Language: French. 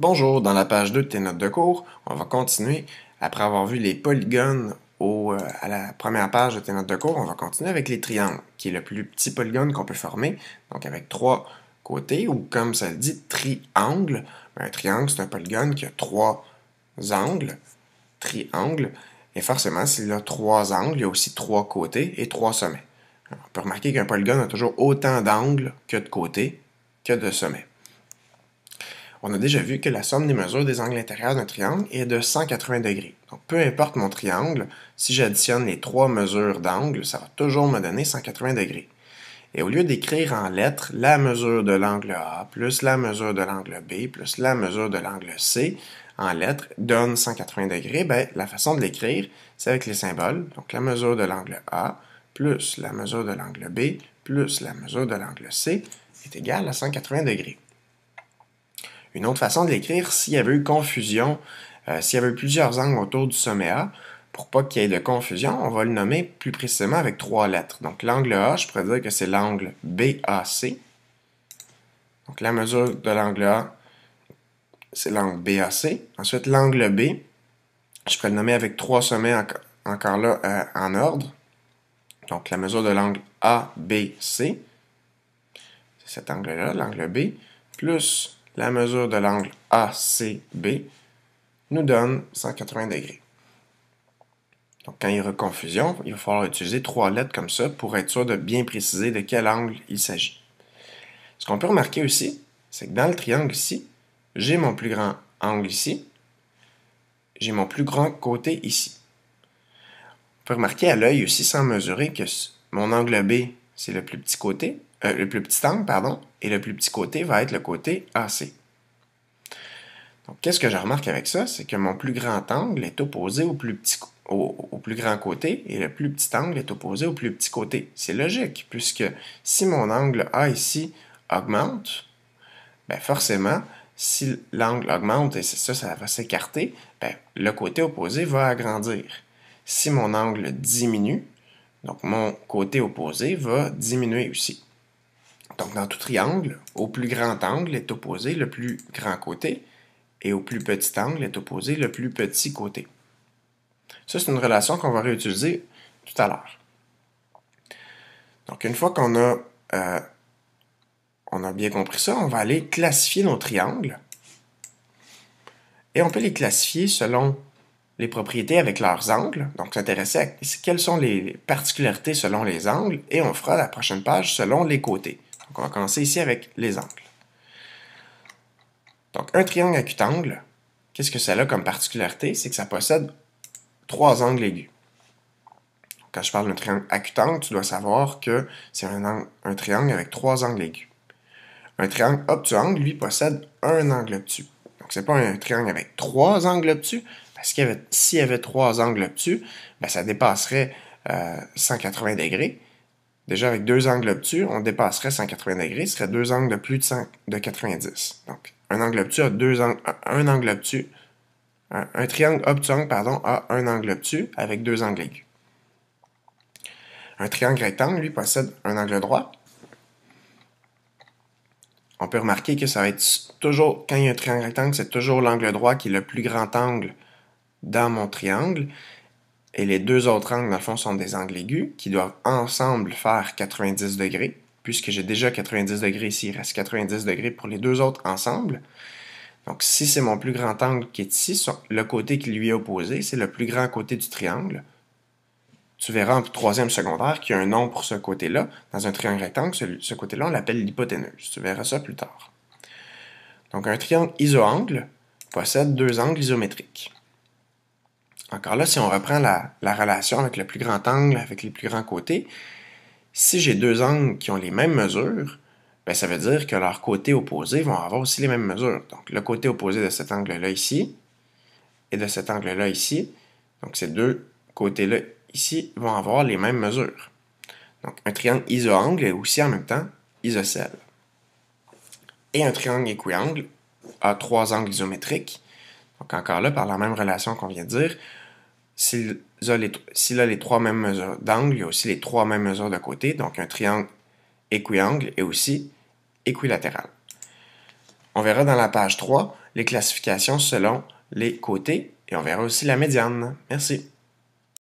Bonjour, dans la page 2 de tes notes de cours, on va continuer, après avoir vu les polygones à la première page de tes notes de cours, on va continuer avec les triangles, qui est le plus petit polygone qu'on peut former, donc avec trois côtés, ou comme ça le dit, triangle. Un triangle, c'est un polygone qui a trois angles, triangle, et forcément, s'il a trois angles, il y a aussi trois côtés et trois sommets. On peut remarquer qu'un polygone a toujours autant d'angles que de côtés que de sommets. On a déjà vu que la somme des mesures des angles intérieurs d'un triangle est de 180 degrés. Donc, peu importe mon triangle, si j'additionne les trois mesures d'angle, ça va toujours me donner 180 degrés. Et au lieu d'écrire en lettres la mesure de l'angle A plus la mesure de l'angle B plus la mesure de l'angle C en lettres donne 180 degrés, ben, la façon de l'écrire, c'est avec les symboles. Donc, la mesure de l'angle A plus la mesure de l'angle B plus la mesure de l'angle C est égale à 180 degrés. Une autre façon de l'écrire, s'il y avait eu confusion, s'il y avait eu plusieurs angles autour du sommet A, pour pas qu'il y ait de confusion, on va le nommer plus précisément avec trois lettres. Donc l'angle A, je pourrais dire que c'est l'angle BAC. Donc la mesure de l'angle A, c'est l'angle BAC. Ensuite, l'angle B, je pourrais le nommer avec trois sommets encore là en ordre. Donc la mesure de l'angle ABC, c'est cet angle-là, l'angle B, plus la mesure de l'angle ACB nous donne 180 degrés. Donc, quand il y aura confusion, il va falloir utiliser trois lettres comme ça pour être sûr de bien préciser de quel angle il s'agit. Ce qu'on peut remarquer aussi, c'est que dans le triangle ici, j'ai mon plus grand angle ici, j'ai mon plus grand côté ici. On peut remarquer à l'œil aussi, sans mesurer, que mon angle B, c'est le plus petit côté, le plus petit angle, pardon, et le plus petit côté va être le côté AC. Donc, qu'est-ce que je remarque avec ça? C'est que mon plus grand angle est opposé au plus grand côté et le plus petit angle est opposé au plus petit côté. C'est logique, puisque si mon angle A ici augmente, ben forcément, si l'angle augmente et ça va s'écarter, ben le côté opposé va agrandir. Si mon angle diminue, donc mon côté opposé va diminuer aussi. Donc, dans tout triangle, au plus grand angle est opposé le plus grand côté, et au plus petit angle est opposé le plus petit côté. Ça, c'est une relation qu'on va réutiliser tout à l'heure. Donc, une fois qu'on a bien compris ça, on va aller classifier nos triangles. Et on peut les classifier selon les propriétés avec leurs angles. Donc, s'intéresser à quelles sont les particularités selon les angles. Et on fera la prochaine page selon les côtés. Donc, on va commencer ici avec les angles. Donc, un triangle acutangle, qu'est-ce que ça a comme particularité? C'est que ça possède trois angles aigus. Quand je parle d'un triangle acutangle, tu dois savoir que c'est un triangle avec trois angles aigus. Un triangle obtuangle, lui, possède un angle obtus. Donc, c'est pas un triangle avec trois angles obtus, parce que s'il y avait trois angles obtus, ben, ça dépasserait 180 degrés. Déjà, avec deux angles obtus, on dépasserait 180 degrés, ce serait deux angles de plus de 90. Donc, un angle obtus a un angle obtus. Un triangle obtuangle, pardon, a un angle obtus avec deux angles aigus. Un triangle rectangle, lui, possède un angle droit. On peut remarquer que ça va être toujours, quand il y a un triangle rectangle, c'est toujours l'angle droit qui est le plus grand angle dans mon triangle. Et les deux autres angles, dans le fond, sont des angles aigus qui doivent ensemble faire 90 degrés. Puisque j'ai déjà 90 degrés ici, il reste 90 degrés pour les deux autres ensemble. Donc, si c'est mon plus grand angle qui est ici, le côté qui lui est opposé, c'est le plus grand côté du triangle. Tu verras en troisième secondaire qu'il y a un nom pour ce côté-là. Dans un triangle rectangle, ce côté-là, on l'appelle l'hypoténuse. Tu verras ça plus tard. Donc, un triangle isoangle possède deux angles isométriques. Encore là, si on reprend la relation avec le plus grand angle, avec les plus grands côtés, si j'ai deux angles qui ont les mêmes mesures, ben ça veut dire que leurs côtés opposés vont avoir aussi les mêmes mesures. Donc, le côté opposé de cet angle-là ici et de cet angle-là ici, donc ces deux côtés-là ici vont avoir les mêmes mesures. Donc, un triangle isoangle est aussi en même temps isocèle. Et un triangle équiangle a trois angles isométriques. Donc, encore là, par la même relation qu'on vient de dire, s'il a les trois mêmes mesures d'angle, il y a aussi les trois mêmes mesures de côté. Donc, un triangle équiangle est aussi équilatéral. On verra dans la page 3 les classifications selon les côtés et on verra aussi la médiane. Merci.